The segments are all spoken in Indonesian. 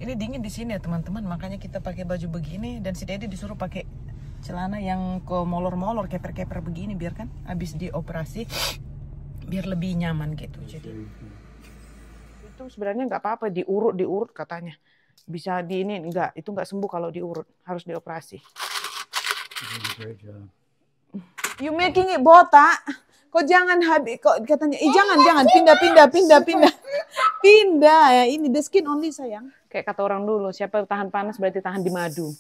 Ini dingin di sini ya teman-teman, makanya kita pakai baju begini dan si Dedi disuruh pakai celana yang ke molor-molor, keper-keper begini biar kan habis dioperasi biar lebih nyaman gitu. Jadi itu sebenarnya nggak apa-apa diurut katanya. Bisa di ini enggak, itu nggak sembuh kalau diurut, harus dioperasi. You making it botak? Kok jangan habis, kok katanya, jangan pindah ya, ini the skin only sayang. Kayak kata orang dulu, siapa tahan panas berarti tahan di madu.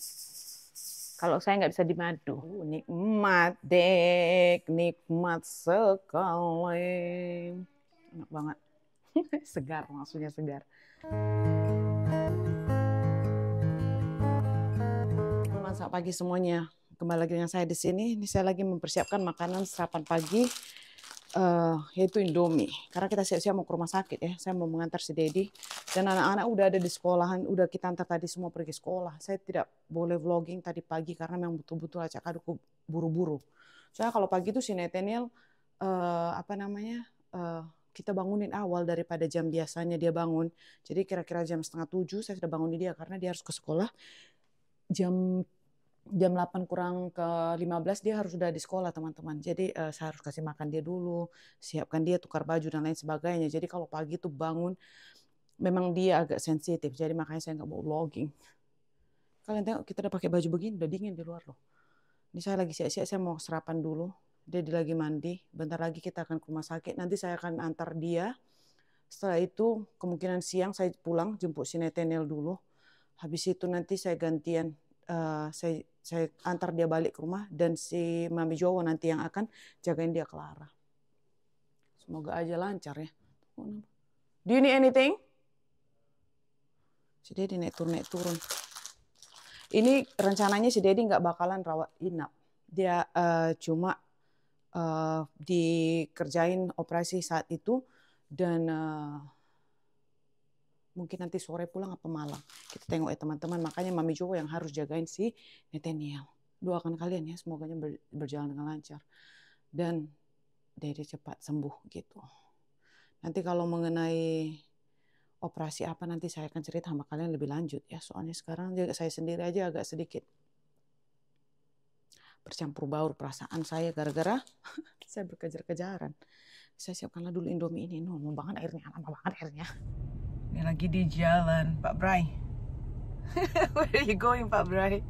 Kalau saya nggak bisa di madu. Nikmat dek, nikmat sekali. Enak banget. Segar, maksudnya segar. Selamat pagi semuanya. Kembali lagi dengan saya di sini. Ini saya lagi mempersiapkan makanan sarapan pagi, yaitu Indomie. Karena kita siap-siap mau ke rumah sakit ya. Saya mau mengantar si Dedi dan anak-anak udah ada di sekolahan. Udah kita antar tadi semua pergi sekolah. Saya tidak boleh vlogging tadi pagi karena memang betul-betul acak aduk buru-buru. Soalnya kalau pagi itu si Nathaniel kita bangunin awal daripada jam biasanya dia bangun. Jadi kira-kira jam 6:30 saya sudah bangunin dia karena dia harus ke sekolah. Jam 8 kurang ke 15 dia harus sudah di sekolah teman-teman. Jadi saya harus kasih makan dia dulu, siapkan dia, tukar baju dan lain sebagainya. Jadi kalau pagi tuh bangun, memang dia agak sensitif. Jadi makanya saya nggak mau vlogging. Kalian tengok kita udah pakai baju begini, udah dingin di luar loh. Ini saya lagi siap-siap, saya mau sarapan dulu. Dia lagi mandi, bentar lagi kita akan ke rumah sakit. Nanti saya akan antar dia. Setelah itu kemungkinan siang saya pulang, jemput si Nathaniel dulu. Habis itu nanti saya gantian. Saya antar dia balik ke rumah dan si Mami Jowo nanti yang akan jagain dia Clara. Semoga aja lancar ya. Do you need anything? Si Dedi naik turun. Ini rencananya si Dedi nggak bakalan rawat inap. Dia cuma dikerjain operasi saat itu dan mungkin nanti sore pulang apa malam. Kita tengok ya teman-teman. Makanya Mami Jowo yang harus jagain si Nathaniel. Doakan kalian ya, semoga berjalan dengan lancar. Dan Dedi cepat sembuh gitu. Nanti kalau mengenai operasi apa nanti saya akan cerita sama kalian lebih lanjut ya. Soalnya sekarang juga saya sendiri aja agak sedikit bercampur baur perasaan saya gara-gara saya berkejar-kejaran. Saya siapkanlah dulu Indomie ini. Mau banget airnya, lama banget airnya. Ini lagi di jalan, Pak Bray. Where are you going, Pak Bray?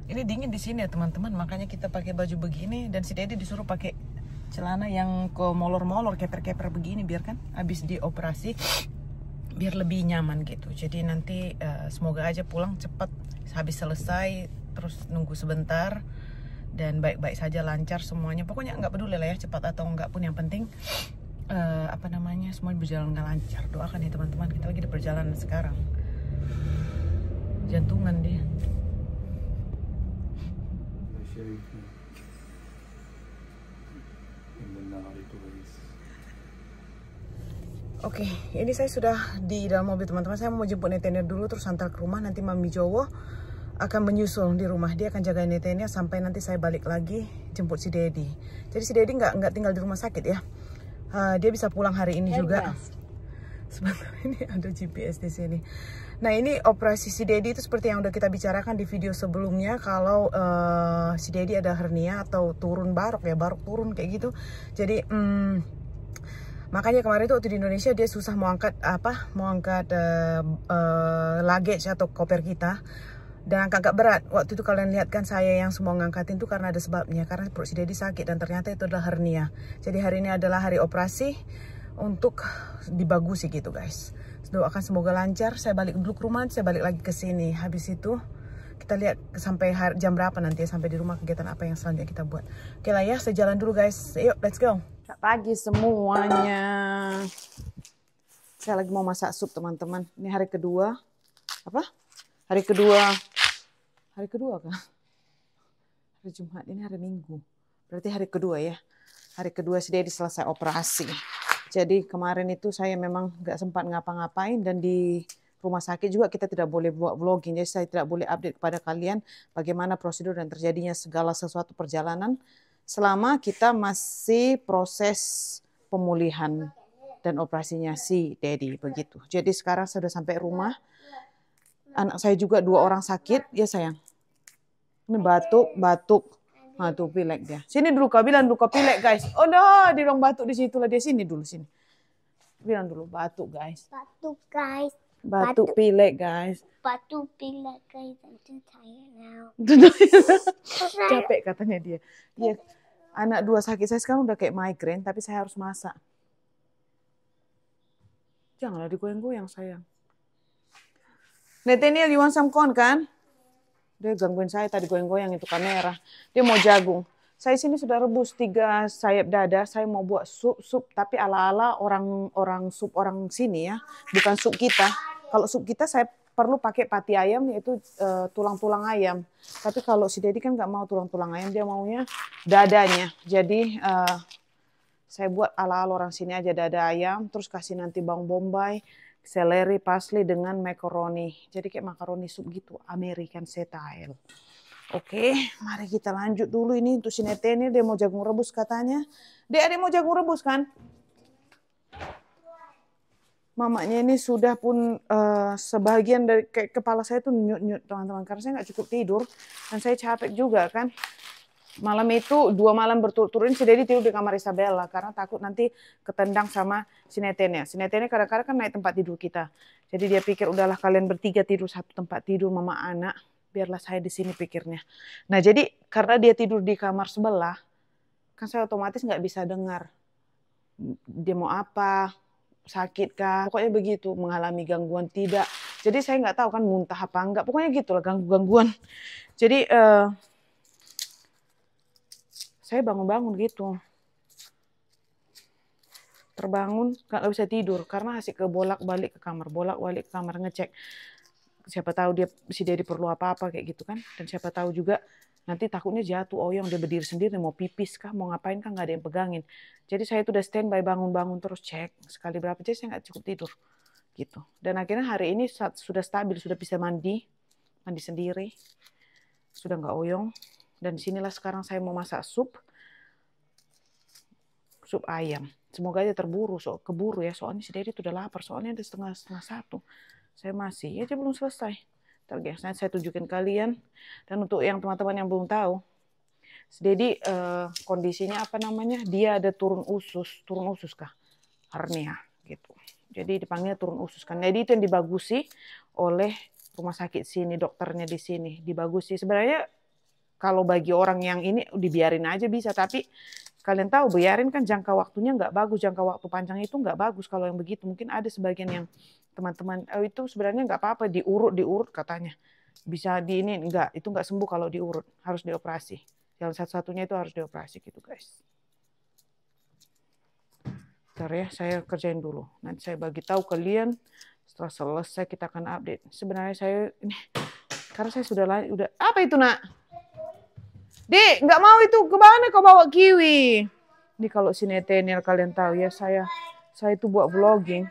Ini dingin di sini ya teman-teman, makanya kita pakai baju begini dan si Dedi disuruh pakai celana yang ke molor-molor, keper-keper begini biar kan habis dioperasi biar lebih nyaman gitu. Jadi nanti semoga aja pulang cepat, habis selesai terus nunggu sebentar. Dan baik-baik saja, lancar semuanya. Pokoknya nggak peduli lah ya, cepat atau enggak pun yang penting semuanya berjalan dengan lancar. Doakan ya teman-teman, kita lagi di perjalanan sekarang. Jantungan dia. Oke, ini saya sudah di dalam mobil teman-teman. Saya mau jemput Nathaniel dulu terus antar ke rumah. Nanti Mami Jowo akan menyusul di rumah. Dia akan jagain Nathaniel sampai nanti saya balik lagi jemput si Dedi. Jadi si Dedi nggak tinggal di rumah sakit ya. Dia bisa pulang hari ini juga. Sebentar, ini ada GPS di sini. Nah ini operasi si Dedi itu seperti yang udah kita bicarakan di video sebelumnya. Kalau si Dedi ada hernia atau turun barok turun kayak gitu. Jadi makanya kemarin tuh waktu di Indonesia dia susah mau angkat luggage atau koper kita. Dan agak berat. Waktu itu kalian lihat kan saya yang semua ngangkatin tuh karena ada sebabnya. Karena perut si Dedi sakit dan ternyata itu adalah hernia. Jadi hari ini adalah hari operasi untuk dibagusi gitu guys. Doakan semoga lancar. Saya balik dulu ke rumah, saya balik lagi ke sini. Habis itu kita lihat sampai jam berapa nanti ya, sampai di rumah kegiatan apa yang selanjutnya kita buat. Oke lah ya, saya jalan dulu guys. Yuk, let's go. Selamat pagi semuanya. Saya lagi mau masak sup teman-teman. Ini hari kedua. Hari kedua kan? Hari Jumat, ini hari Minggu. Berarti hari kedua ya. Hari kedua si Dedi selesai operasi. Jadi kemarin itu saya memang gak sempat ngapa-ngapain. Dan di rumah sakit juga kita tidak boleh buat vlogging. Jadi saya tidak boleh update kepada kalian bagaimana prosedur dan terjadinya segala sesuatu perjalanan selama kita masih proses pemulihan. dan operasinya si Daddy begitu. Jadi sekarang sudah sampai rumah. Anak saya juga 2 orang sakit, ya sayang. Ini batuk. Nah, tuh pilek dia. Sini dulu kau bilang dulu kau pilek guys. Oh no, dia dong batuk di situ lah dia sini dulu sini. Bilang dulu batuk guys. Batuk guys. Batuk pilek guys. Batuk pilek guys. I'm too tired now. Capek katanya dia. Dia anak 2 sakit, saya sekarang udah kayak migrain tapi saya harus masak. Janganlah digoyang-goyang sayang. Nathaniel, you want some corn kan? Dia gangguin saya tadi goyang-goyang itu kamera. Dia mau jagung. Saya sini sudah rebus 3 sayap dada. Saya mau buat sup tapi ala-ala orang sup orang sini ya, bukan sup kita. Kalau sup kita saya perlu pakai pati ayam yaitu tulang-tulang ayam. Tapi kalau si Daddy kan nggak mau tulang-tulang ayam, dia maunya dadanya. Jadi saya buat ala-ala orang sini aja dada ayam, terus kasih nanti bawang bombay, seleri, parsley dengan macaroni. Jadi kayak makaroni sup gitu, American style. Oke, mari kita lanjut dulu ini untuk si Nathaniel, dia mau jagung rebus katanya. Dia mau jagung rebus kan? Mamanya ini sudah pun sebagian dari kepala saya tuh nyut-nyut teman-teman. Karena saya nggak cukup tidur dan saya capek juga kan. Malam itu 2 malam berturut-turut si Daddy tidur di kamar Isabella karena takut nanti ketendang sama si Nathaniel. Si Nathaniel kadang-kadang kan naik tempat tidur kita. Jadi dia pikir udahlah kalian bertiga tidur satu tempat tidur mama anak, biarlah saya di sini pikirnya. Nah jadi karena dia tidur di kamar sebelah, kan saya otomatis nggak bisa dengar dia mau apa, sakit kah, pokoknya begitu, mengalami gangguan tidak. Jadi saya nggak tahu kan muntah apa enggak, pokoknya gitulah gangguan. Jadi saya bangun-bangun gitu. Terbangun, nggak bisa tidur. Karena asik bolak-balik ke kamar ngecek. Siapa tahu si Daddy perlu apa-apa kayak gitu kan. Dan siapa tahu juga nanti takutnya jatuh oyong, dia berdiri sendiri, mau pipis kah, mau ngapain kah, nggak ada yang pegangin. Jadi saya itu udah standby bangun-bangun terus cek. Sekali berapa, jadi saya nggak cukup tidur. Gitu. Dan akhirnya hari ini sudah stabil, sudah bisa mandi sendiri. Sudah nggak oyong. Dan disinilah sekarang saya mau masak sup ayam. Semoga aja keburu ya. Soalnya si Daddy udah lapar. Soalnya udah setengah 1. Saya masih aja belum selesai. Ntar guys, nanti saya tunjukin kalian. Dan untuk yang teman-teman yang belum tahu, si Daddy kondisinya apa namanya? Dia ada turun usus kah? Hernia gitu. Jadi dipanggil turun usus kan. Jadi itu yang dibagusi oleh rumah sakit sini, dokternya di sini dibagusi. Sebenarnya kalau bagi orang yang ini dibiarin aja bisa, tapi kalian tahu biarin kan jangka waktunya nggak bagus, jangka waktu panjang itu nggak bagus kalau yang begitu. Mungkin ada sebagian yang teman-teman itu sebenarnya nggak apa-apa diurut katanya. Bisa itu nggak sembuh kalau diurut, harus dioperasi. Yang satu-satunya itu harus dioperasi gitu guys. Bentar ya, saya kerjain dulu. Nanti saya bagi tahu kalian. Setelah selesai kita akan update. Sebenarnya saya ini karena saya sudah apa itu nak? Dek, nggak mau itu ke mana kau bawa kiwi? Ini kalau si Nathaniel kalian tahu ya saya itu buat vlogging.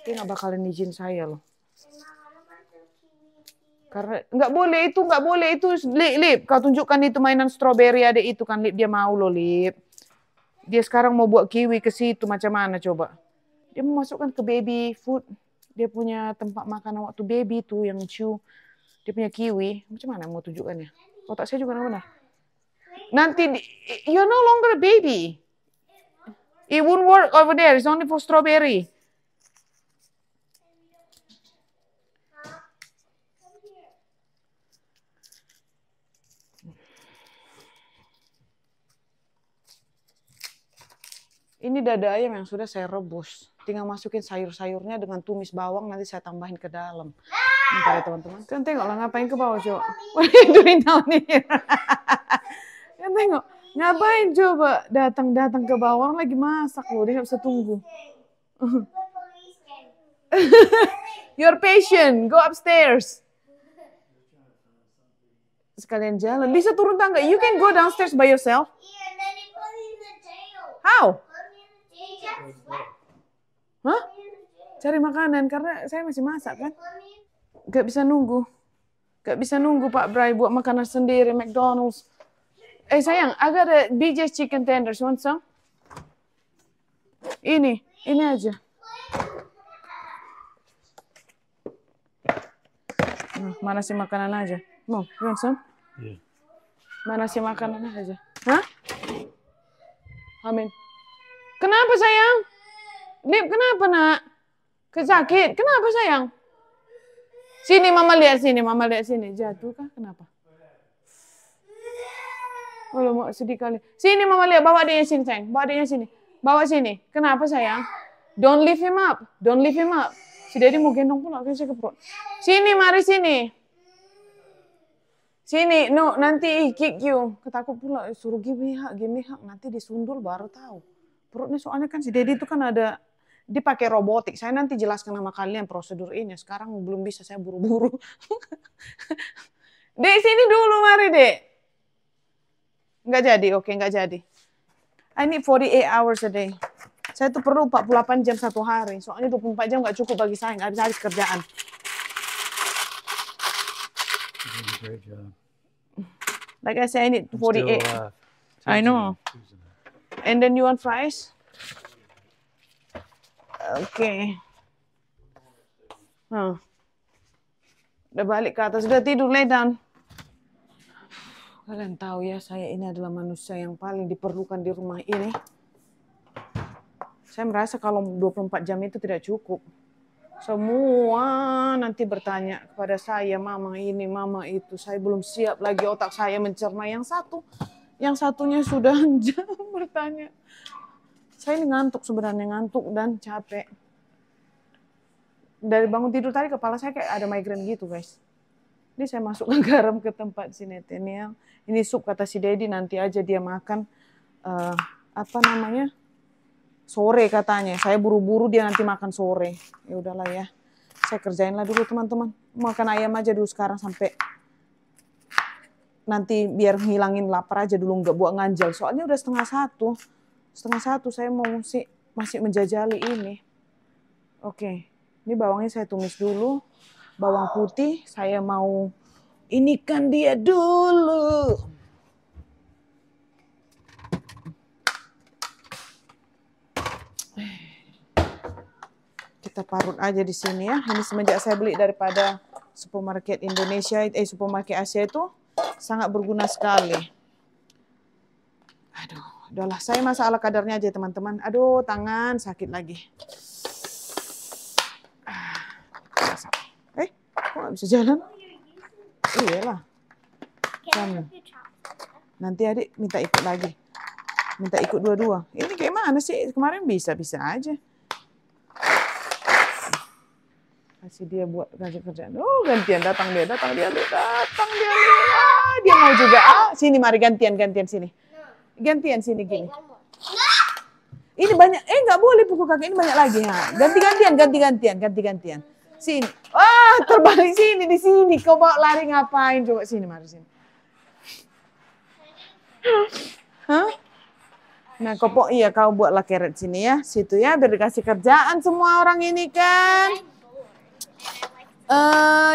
Dia nggak bakalan izin saya loh. Karena nggak boleh itu Lip, kau tunjukkan itu mainan strawberry ada itu kan Lip, dia mau loh Lip. Dia sekarang mau buat kiwi ke situ macam mana coba? Dia mau masukkan ke baby food. Dia punya tempat makanan waktu baby tuh yang chew. Dia punya kiwi, macam mana mau tunjukkannya? Otak saya juga benar. Nanti, you're no longer a baby. It won't work over there, it's only for strawberry. Ini dada ayam yang sudah saya rebus. Tinggal masukin sayur-sayurnya dengan tumis bawang, nanti saya tambahin ke dalam. Bentar ya teman-teman. Kan tengoklah ngapain ke bawah coba. What are you doing now nih? Kan tengok. Ngapain coba datang ke bawah lagi masak loh. Dia nggak bisa tunggu. You're patient. Go upstairs. Sekalian jalan. Bisa turun tangga. You can go downstairs by yourself. How? Hah? Cari makanan karena saya masih masak kan. Gak bisa nunggu. Pak Bray buat makanan sendiri McDonald's. Sayang, I got a BJ's chicken tenders. Want some? Ini aja. Mana sih makanan aja? Mau, you want some? Yeah. Mana sih makanan aja? Hah? Amin. Kenapa sayang? Lip, kenapa nak? Kesakit? Kenapa sayang? Sini mama lihat sini. Jatuh kah? Kenapa? Oh, mau sedih kali. Sini mama lihat, bawa adiknya sini sayang. Bawa adiknya sini. Bawa sini. Kenapa sayang? Don't lift him up. Si Daddy mau gendong pula, kan saya ke perut. Sini, mari sini. Sini, no, nanti kick you. Ketakut pula, suruh give me hug. Nanti disundul baru tahu. Perutnya soalnya kan si Daddy itu kan ada, dia pakai robotik. Saya nanti jelaskan sama kalian prosedur ini. Sekarang belum bisa, saya buru-buru. Dek, sini dulu, mari Dek. Nggak jadi, oke, nggak jadi. I need 48 hours a day. Saya tuh perlu 48 jam satu hari. Soalnya 24 jam nggak cukup bagi saya, nggak bisa habis kerjaan. Great job. Like I said, I need 48. I know. And then you want fries? Okay. Udah balik ke atas, udah tidur, lay down. Kalian tahu ya, saya ini adalah manusia yang paling diperlukan di rumah ini. Saya merasa kalau 24 jam itu tidak cukup. Semua nanti bertanya kepada saya, mama ini, mama itu. Saya belum siap lagi otak saya mencerna yang satu. Yang satunya sudah jam bertanya. Saya ini ngantuk sebenarnya, ngantuk dan capek. Dari bangun tidur tadi kepala saya kayak ada migrain gitu guys. Ini saya masukkan garam ke tempat si Nathaniel. Ini sup kata si Daddy, nanti aja dia makan sore katanya. Saya buru-buru dia nanti makan sore. Ya udahlah ya. Saya kerjainlah dulu teman-teman. Makan ayam aja dulu sekarang sampai nanti biar ngilangin lapar aja dulu, nggak buat nganjal. Soalnya udah 1:30. 1:30 saya mau masih menjajali ini. Oke. Ini bawangnya saya tumis dulu. Bawang putih saya mau inikan dia dulu. Kita parut aja di sini ya. Ini semenjak saya beli daripada supermarket Indonesia, supermarket Asia itu sangat berguna sekali. Aduh, udahlah. Saya masak ala kadarnya aja teman-teman. Aduh, tangan sakit lagi. Kok nggak bisa jalan? Iyalah. Kamu. Nanti adik minta ikut lagi. Minta ikut dua-dua. Ini kayak mana sih? Kemarin bisa-bisa aja. Kasih dia buat kerjaan. Oh, gantian datang dia. Dia mau juga. Sini mari gantian sini. Gantian sini gini. Ini banyak. Nggak boleh pukul kakek, ini banyak lagi ha. Ganti-gantian. Sini. Terbalik sini di sini. Kau bawa lari ngapain? Coba sini mari sini. Hah? Nah, kau buatlah carrot sini ya. Situ ya, biar dikasih kerjaan semua orang ini kan.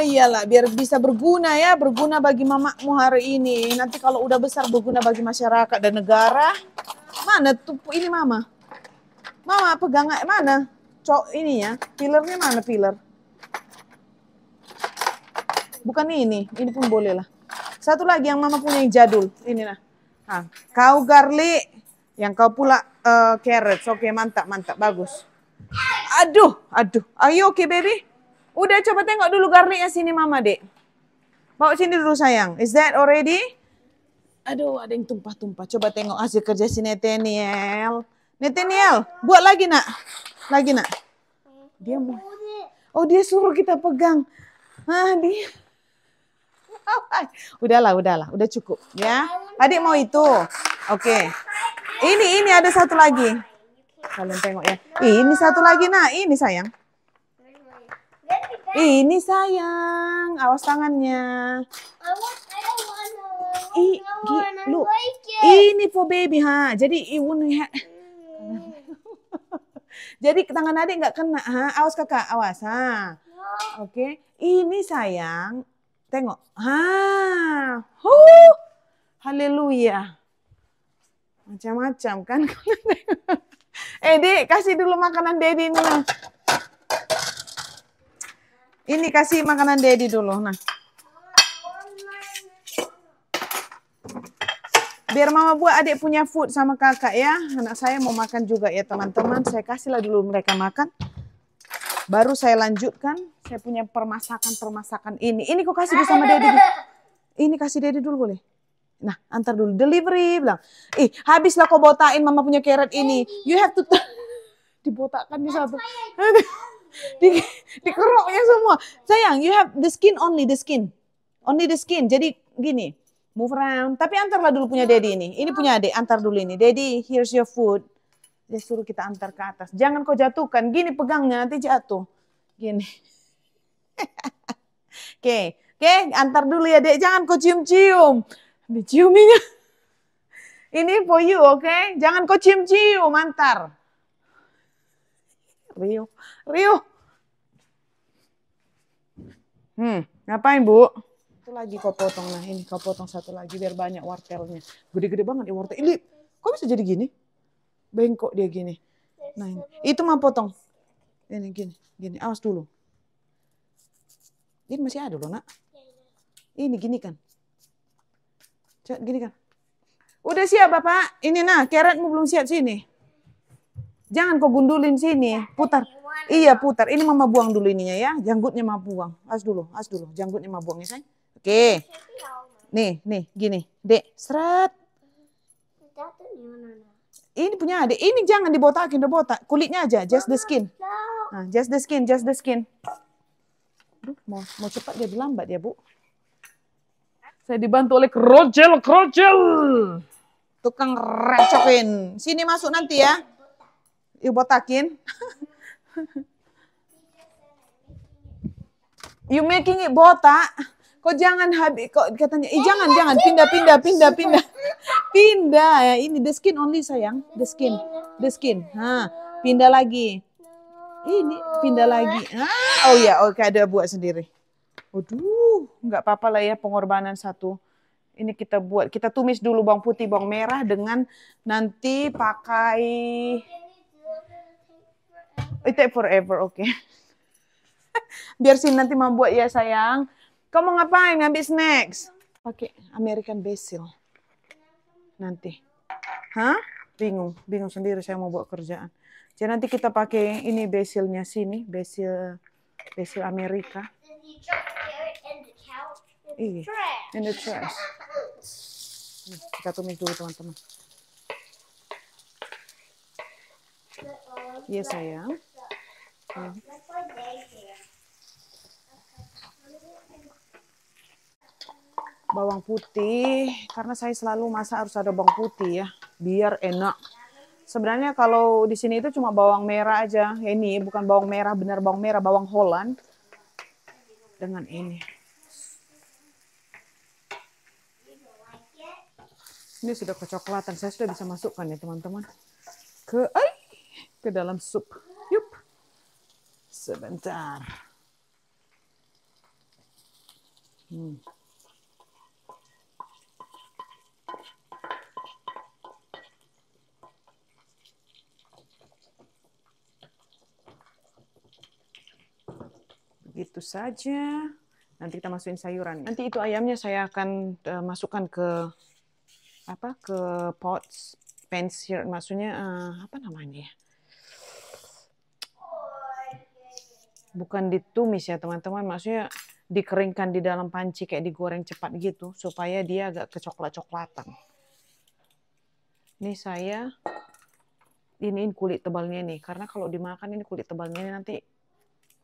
Iyalah, biar bisa berguna ya, berguna bagi mamamu hari ini. Nanti kalau udah besar berguna bagi masyarakat dan negara. Mana tuh ini mama? Mama pegang mana? Ini ya, pilarnya mana pilar? Bukan ini pun boleh lah. Satu lagi yang mama punya yang jadul, ini nah. Kau garlic, yang kau pula carrots. Oke, mantap, bagus. Aduh. Are you okay, baby? Udah coba tengok dulu garlicnya sini mama, Dek. Bawa sini dulu sayang. Is that already? Aduh, ada yang tumpah-tumpah. Coba tengok hasil kerja si Nathaniel. Nathaniel, buat lagi nak. Dia mau. Oh, dia suruh kita pegang. Dia. Udahlah, udah cukup ya. Adik mau itu. Oke. Ini ada satu lagi. Kalian tengok ya. Ini satu lagi nak. Ini sayang. Awas tangannya. Look. Ini for baby ha. Jadi jadi tangan adik nggak kena ha. Awas kakak, awas ha. Oke. Ini sayang. Tengok. Haleluya. Macam-macam kan. Dik, kasih dulu makanan Daddy ini. Nah. Ini kasih makanan Daddy dulu. Nah. Biar mama buat adik punya food sama kakak ya. Anak saya mau makan juga ya teman-teman. Saya kasihlah dulu mereka makan. Baru saya lanjutkan. Saya punya permasakan ini. Ini kok kasih dulu sama Daddy. Ini kasih Daddy dulu boleh? Nah, antar dulu. Delivery bilang. Habislah kau botain mama punya carrot ini. You have to... Dibotakkan di satu. Dikeroknya semua. Sayang, you have the skin only, the skin. Only the skin. Jadi gini. Move around. Tapi antarlah dulu punya Daddy ini. Ini punya adik. Antar dulu ini. Daddy, here's your food. Dia suruh kita antar ke atas. Jangan kau jatuhkan. Gini pegangnya, nanti jatuh. Gini. Oke, antar dulu ya, Dek. Jangan kau cium-cium. Diciuminya. Ini for you, oke? Jangan kau cium-cium, antar. Rio. Ngapain, Bu? Itu lagi kau potong. Nah, ini kau potong satu lagi biar banyak wortelnya. Gede-gede banget ya wortel. Ini kok bisa jadi gini? Bengkok dia gini. Nah, ini. Itu mah potong. Ini gini. Awas dulu. Ini masih ada loh, Nak. Ini gini kan. Gini kan. Udah siap, Bapak. Ini nah, carrotmu belum siap sini. Jangan kau gundulin sini. Putar. Iya, putar. Ini mama buang dulu ininya ya. Janggutnya mama buang. As dulu. Janggutnya mama buang ya, sayang. Oke. Nih, gini. Dek, seret. Ini punya adik. Ini jangan dibotakin, udah botak. Kulitnya aja, just the skin. Nah, just the skin. Aduh, mau cepat jadi lambat ya, Bu. Saya dibantu oleh kerocel. Tukang recokin. Sini masuk nanti ya. Yuk botakin. You making it botak. Kok jangan habis, kok katanya, jangan, pindah. Pindah ya, ini the skin only sayang, the skin. Pindah lagi. Ini pindah lagi. Oh ya, oke ada buat sendiri. Waduh, nggak apa-apa lah ya pengorbanan satu. Ini kita buat, kita tumis dulu bawang putih, bawang merah dengan nanti pakai. It take forever, oke. Biar sini nanti mau buat ya sayang. Kamu mau ngapain? Ngambil snacks? Pakai American basil. Nanti. Bingung sendiri saya mau buat kerjaan. Jadi nanti kita pakai ini basilnya sini, basil Amerika. Iya, in the trash. Kita tumis dulu teman-teman. Iya sayang. Bawang putih, karena saya selalu masak harus ada bawang putih ya, biar enak. Sebenarnya kalau di sini itu cuma bawang merah aja. Ini bukan bawang merah, benar bawang merah, bawang Holland. Dengan ini. Ini sudah kecoklatan, saya sudah bisa masukkan ya teman-teman. Ke dalam sup. Yup. Sebentar. Begitu saja. Nanti kita masukin sayuran. Nanti itu ayamnya saya akan masukkan ke pots, pensier, maksudnya apa namanya ya? Bukan ditumis ya teman-teman, maksudnya dikeringkan di dalam panci kayak digoreng cepat gitu supaya dia agak kecoklat-coklatan. Ini saya iniin kulit tebalnya nih, karena kalau dimakan ini kulit tebalnya ini nanti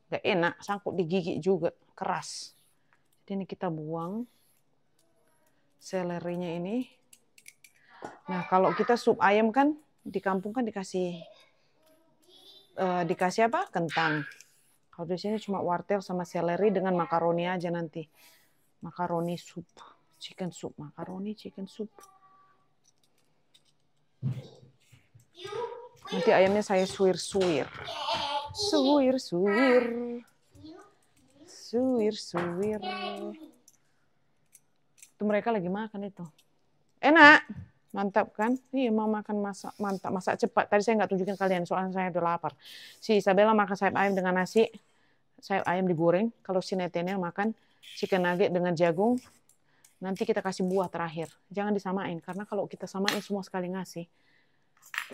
gak enak, sangkut di gigi juga, keras. Jadi ini kita buang selerinya ini. Nah kalau kita sup ayam kan di kampung kan dikasih apa? Kentang. Kalau di sini cuma wortel sama seleri dengan makaroni aja nanti. Makaroni sup, chicken soup, makaroni chicken soup. Nanti ayamnya saya suwir-suwir. Suwir. Itu mereka lagi makan itu. Enak. Mantap kan? Iya, mau makan masak mantap, masak cepat. Tadi saya nggak tunjukin kalian, soalnya saya udah lapar. Si Isabella makan sayap ayam dengan nasi, sayap ayam digoreng. Kalau si Nathaniel makan chicken nugget dengan jagung. Nanti kita kasih buah terakhir. Jangan disamain, karena kalau kita samain semua sekali ngasih,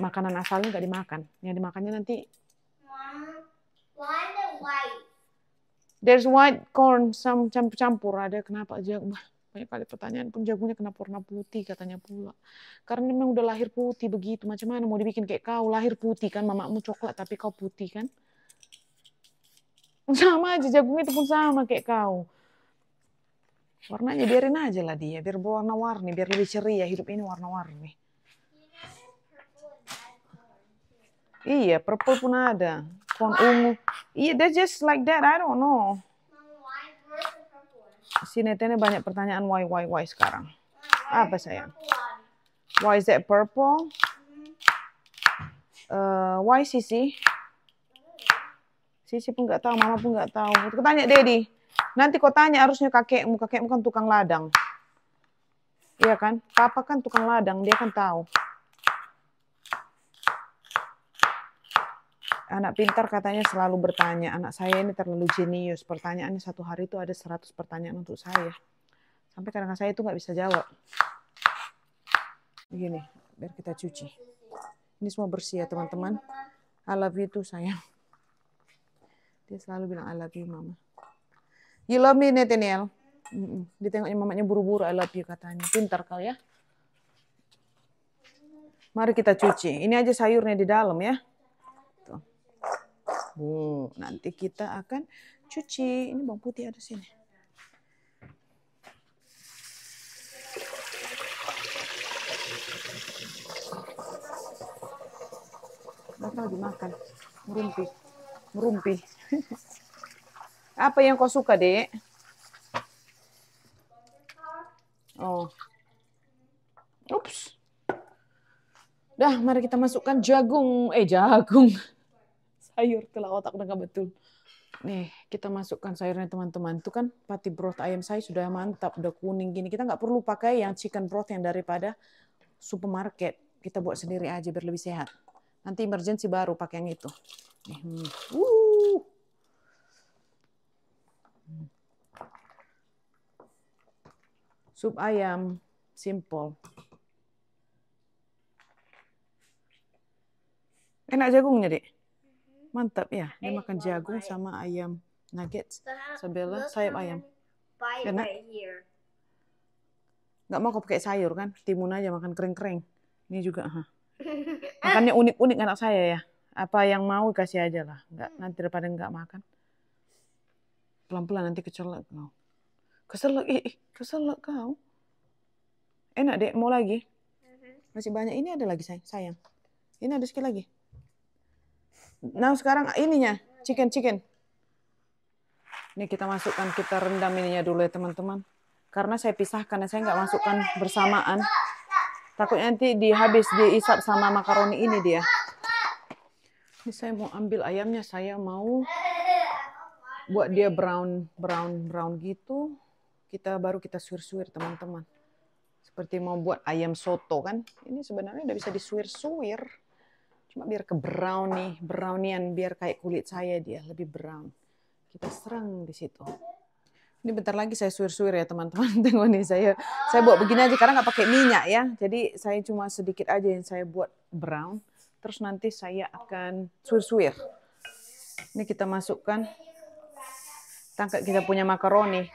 makanan asalnya nggak dimakan. Yang dimakannya nanti. Mom, why the white? There's white corn, some campur-campur. Ada kenapa jagung? Banyak kali pertanyaan pun jagungnya kenapa warna putih katanya pula. Karena memang udah lahir putih begitu. Macam mana mau dibikin kayak kau lahir putih kan, mamamu coklat tapi kau putih kan? Sama aja jagung itu pun sama kayak kau. Warnanya biarin aja lah dia, biar berwarna-warni, biar lebih ceria hidup ini warna-warni. Iya, purple pun ada. Corn ungu. Iya, they're just like that. I don't know. Mom, why? Where's the purple one? Si Netene banyak pertanyaan why sekarang. Apa sayang? Purple one. Why is that purple? Why Sisi? Sisi pun nggak tahu, mama pun nggak tahu. Kau tanya Daddy. Nanti kau tanya harusnya kakekmu kan tukang ladang. Iya kan? Papa kan tukang ladang, dia kan tahu. Anak pintar katanya selalu bertanya. Anak saya ini terlalu jenius. Pertanyaannya satu hari itu ada 100 pertanyaan untuk saya. Sampai kadang-kadang saya itu nggak bisa jawab. Begini, biar kita cuci. Ini semua bersih ya teman-teman. I love you tuh sayang. Dia selalu bilang I love you mama. You love me Nathaniel. Ditengoknya mamanya buru-buru I love you katanya. Pintar kau ya. Mari kita cuci. Ini aja sayurnya di dalam ya. Tuh. Nanti kita akan cuci. Ini bawang putih ada sini. Mereka lagi makan. Merumpi. Apa yang kau suka, Dek? Oh. Ups. Dah, mari kita masukkan jagung. Jagung. Sayur, telah otak udah gak betul. Nih, kita masukkan sayurnya teman-teman. Itu kan patty broth ayam saya sudah mantap, udah kuning gini. Kita nggak perlu pakai yang chicken broth yang daripada supermarket. Kita buat sendiri aja biar lebih sehat. Nanti emergency baru pakai yang itu. Sup ayam, simple. Enak jagungnya, Dek? Mantap ya, dia makan jagung sama ayam nuggets. Isabella, sayap ayam. Enak? Nggak mau kau pakai sayur kan? Timun aja makan kering-kering. Ini juga. Makannya unik-unik anak saya ya. Apa yang mau kasih aja lah. Nggak, nanti daripada nggak makan. Pelan-pelan nanti kecelak kau. Keselak kau. Enak Dek, mau lagi? Masih banyak. Ini ada lagi sayang. Ini ada sekali lagi. Nah sekarang ininya, chicken. Ini kita masukkan, kita rendam ininya dulu ya teman-teman. Karena saya pisahkan, saya nggak masukkan bersamaan. Takutnya nanti habis diisap sama makaroni ini dia. Ini saya mau ambil ayamnya, saya mau buat dia brown gitu. Baru kita suir-suir teman-teman. Seperti mau buat ayam soto kan. Ini sebenarnya udah bisa disuir-suir. Cuma biar ke brownian, biar kayak kulit saya dia lebih brown. Kita serang di situ. Ini bentar lagi saya suir-suir ya teman-teman. Tengok nih saya buat begini aja karena nggak pakai minyak ya. Jadi saya cuma sedikit aja yang saya buat brown. Terus nanti saya akan suir-suir. Ini kita masukkan. Tangkap kita punya makaroni.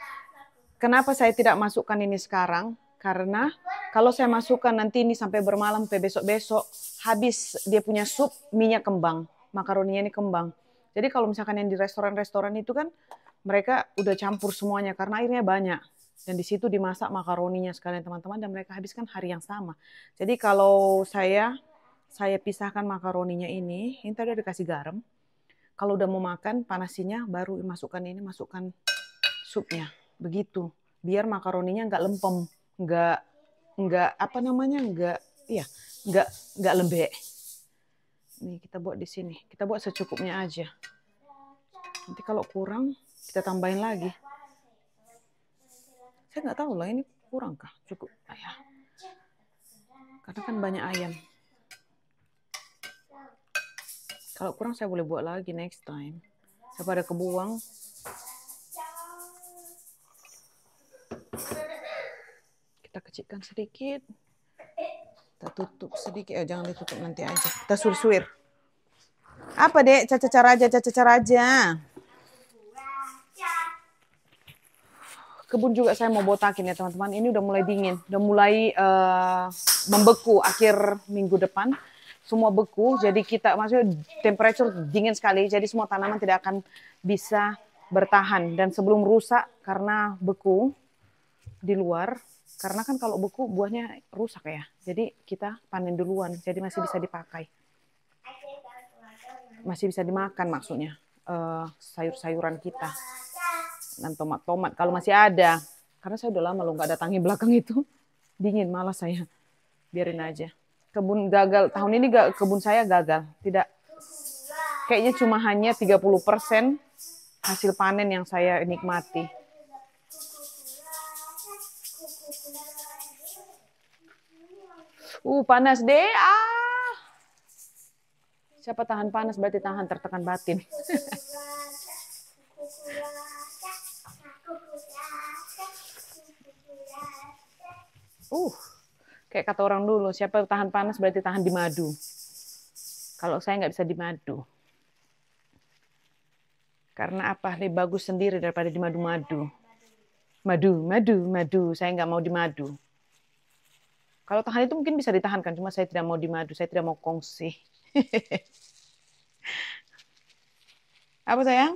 Kenapa saya tidak masukkan ini sekarang? Karena kalau saya masukkan nanti ini sampai bermalam, sampai besok-besok, habis dia punya sup, minyak kembang. Makaroninya ini kembang. Jadi kalau misalkan yang di restoran-restoran itu kan, mereka udah campur semuanya karena airnya banyak. Dan di situ dimasak makaroninya sekalian teman-teman dan mereka habiskan hari yang sama. Jadi kalau saya pisahkan makaroninya ini tadi udah dikasih garam. Kalau udah mau makan, panasinya baru masukkan supnya. Begitu. Biar makaroninya nggak lempem. Nggak lembek. Nih kita buat di sini. Kita buat secukupnya aja. Nanti kalau kurang kita tambahin lagi. Saya nggak tahu lah ini kurang kah? Cukup. Karena kan banyak ayam. Kalau kurang saya boleh buat lagi next time. Saya pada kebuang. Kita kecilkan sedikit. Kita tutup sedikit. Jangan ditutup nanti aja. Kita suir-suir. Apa, Dek? Caca raja. Kebun juga saya mau botakin ya, teman-teman. Ini udah mulai dingin. Udah mulai membeku akhir minggu depan. Semua beku, jadi kita maksudnya temperature dingin sekali, jadi semua tanaman tidak akan bisa bertahan. Dan sebelum rusak karena beku di luar, karena kan kalau beku buahnya rusak ya, jadi kita panen duluan, jadi masih bisa dipakai. Masih bisa dimakan maksudnya, sayur-sayuran kita. Dan tomat-tomat kalau masih ada. Karena saya udah lama loh nggak datangi belakang itu. Dingin, malas saya. Biarin aja. Kebun gagal tahun ini, kebun saya gagal, tidak, kayaknya cuma hanya 30% hasil panen yang saya nikmati. Panas deh. Siapa tahan panas berarti tahan tertekan batin. Kayak kata orang dulu, siapa tahan panas berarti tahan di madu. Kalau saya nggak bisa di madu. Karena apa? Lebih bagus sendiri daripada di madu-madu. Madu. Saya nggak mau di madu. Kalau tahan itu mungkin bisa ditahankan, cuma saya tidak mau di madu. Saya tidak mau kongsi. Apa sayang?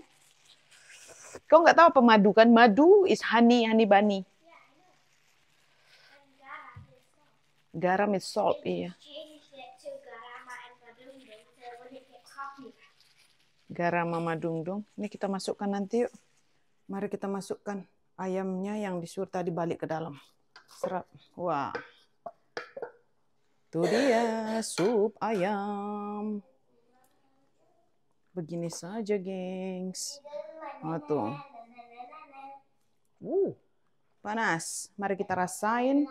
Kau nggak tahu apa madu kan? Madu is honey bunny. Garam is salt, iya. Garam sama dungdung. Ini kita masukkan nanti yuk. Mari kita masukkan ayamnya yang disuruh tadi balik ke dalam. Serap. Wah. Itu dia sup ayam. Begini saja, gengs. Tuh. Panas. Mari kita rasain.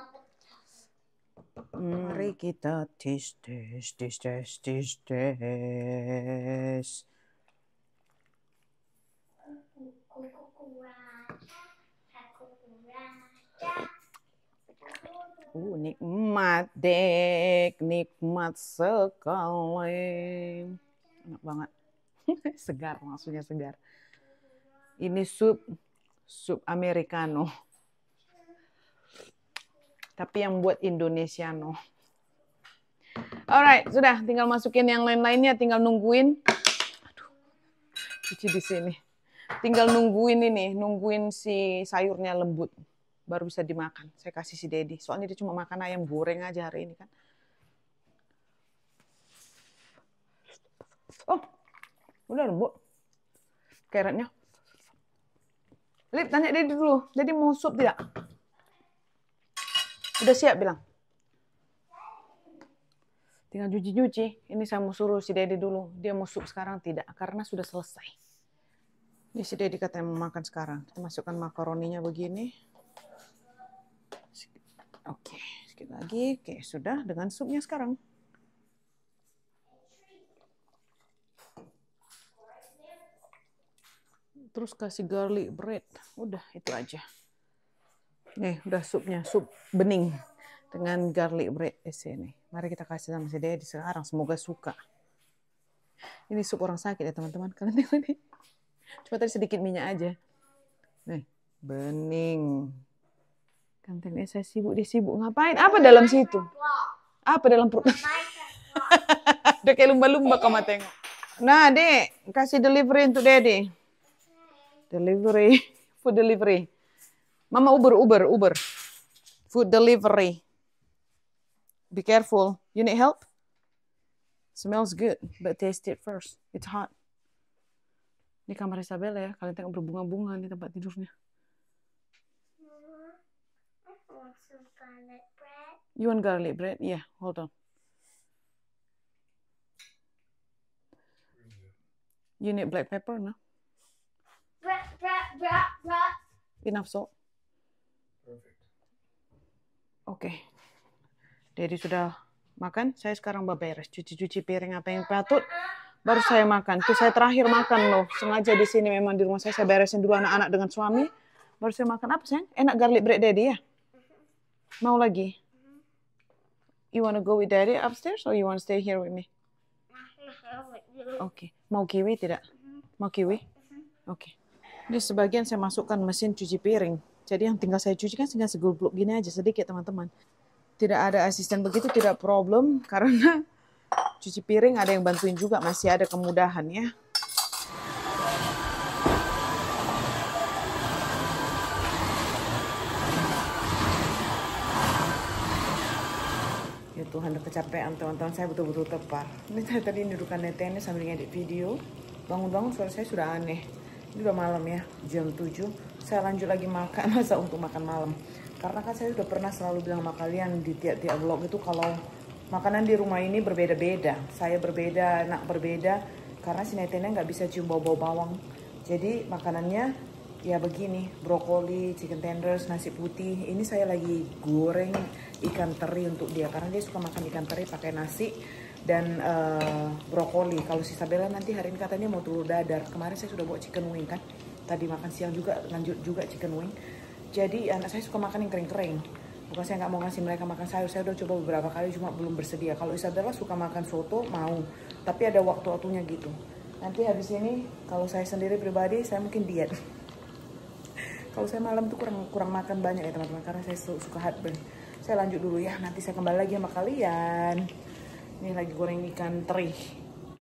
Mari kita tes. Nikmat, Dek. Nikmat sekali. Enak banget. Segar, maksudnya segar. Ini sup Americano. Tapi yang buat Indonesiano. Alright, sudah. Tinggal masukin yang lain-lainnya. Tinggal nungguin. Aduh, cuci di sini. Tinggal nungguin si sayurnya lembut. Baru bisa dimakan. Saya kasih si Dedi. Soalnya dia cuma makan ayam goreng aja hari ini kan. Udah lembut. Carrotnya. Lip, tanya Dedi dulu. Dedi mau sup tidak? Udah siap bilang. Tinggal cuci-cuci. Ini saya mau suruh si Dedi dulu. Dia mau sup sekarang tidak. Karena sudah selesai. Ini si Dedi katanya mau makan sekarang. Kita masukkan makaroninya begini. Oke, sedikit lagi. Oke, sudah dengan supnya sekarang. Terus kasih garlic bread. Udah, itu aja. Nih, udah supnya. Sup bening dengan garlic bread di sini. Mari kita kasih sama si Dedi sekarang. Semoga suka. Ini sup orang sakit ya, teman-teman. Kalian tengok nih. Cuma tadi sedikit minyak aja. Nih, bening. Kan tengoknya saya sibuk. Dia sibuk. Ngapain? Apa dalam situ? Apa dalam perut? Udah kayak lumba-lumba kamu tengok. Nah, Dek. Kasih delivery untuk Dedi. Delivery. Food delivery. Mama Uber. Food delivery. Be careful. You need help? Smells good, but taste it first. It's hot. Ini kamar Isabella ya. Kalian tengok berbunga-bunga di tempat tidurnya. You want garlic bread? Yeah, hold on. You need black pepper, no? Enough salt? Perfect. Oke. Dedi sudah makan. Saya sekarang beberes, cuci-cuci piring apa yang patut, baru saya makan. Itu saya terakhir makan loh. Sengaja di sini memang di rumah saya beresin dulu anak-anak dengan suami. Baru saya makan. Apa sayang? Enak garlic bread daddy ya? Mau lagi? You wanna go with daddy upstairs or you wanna stay here with me? Oke. Mau kiwi tidak? Mau kiwi? Oke. Ini sebagian saya masukkan mesin cuci piring. Jadi yang tinggal saya cuci kan tinggal segulpluk gini aja sedikit teman-teman. Tidak ada asisten begitu tidak problem karena cuci piring ada yang bantuin juga, masih ada kemudahan ya. Ya Tuhan, udah kecapean teman-teman, saya betul-betul tepar. Ini saya tadi dudukan netennya sambil ngedit video. Bangun-bangun suara saya sudah aneh. Ini udah malam ya, jam 7. Saya lanjut lagi makan, masa untuk makan malam. Karena kan saya sudah pernah selalu bilang sama kalian di tiap-tiap vlog itu kalau makanan di rumah ini berbeda-beda. Saya berbeda, anak berbeda. Karena si netennya nggak bisa cium bau-bau bawang. Jadi makanannya ya begini, brokoli, chicken tenders, nasi putih. Ini saya lagi goreng ikan teri untuk dia. Karena dia suka makan ikan teri pakai nasi dan brokoli. Kalau si Isabella nanti hari ini katanya mau telur dadar. Kemarin saya sudah buat chicken wing kan. Tadi makan siang juga, lanjut juga chicken wing. Jadi anak saya suka makan yang kering-kering. Bukan saya nggak mau ngasih mereka makan sayur. Saya udah coba beberapa kali cuma belum bersedia. Kalau Isabella suka makan soto, mau. Tapi ada waktu-waktunya gitu. Nanti habis ini kalau saya sendiri pribadi, saya mungkin diet. Kalau saya malam tuh kurang makan banyak ya teman-teman. Karena saya suka heartburn. Saya lanjut dulu ya. Nanti saya kembali lagi sama kalian. Ini lagi goreng ikan teri.